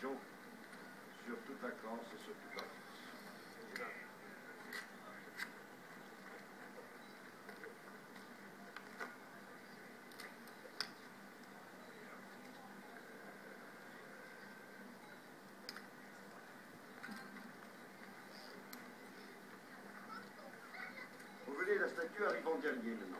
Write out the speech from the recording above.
exposition sur toute la Corse et sur toute la France. Vous voyez, la statue arrive en dernier maintenant.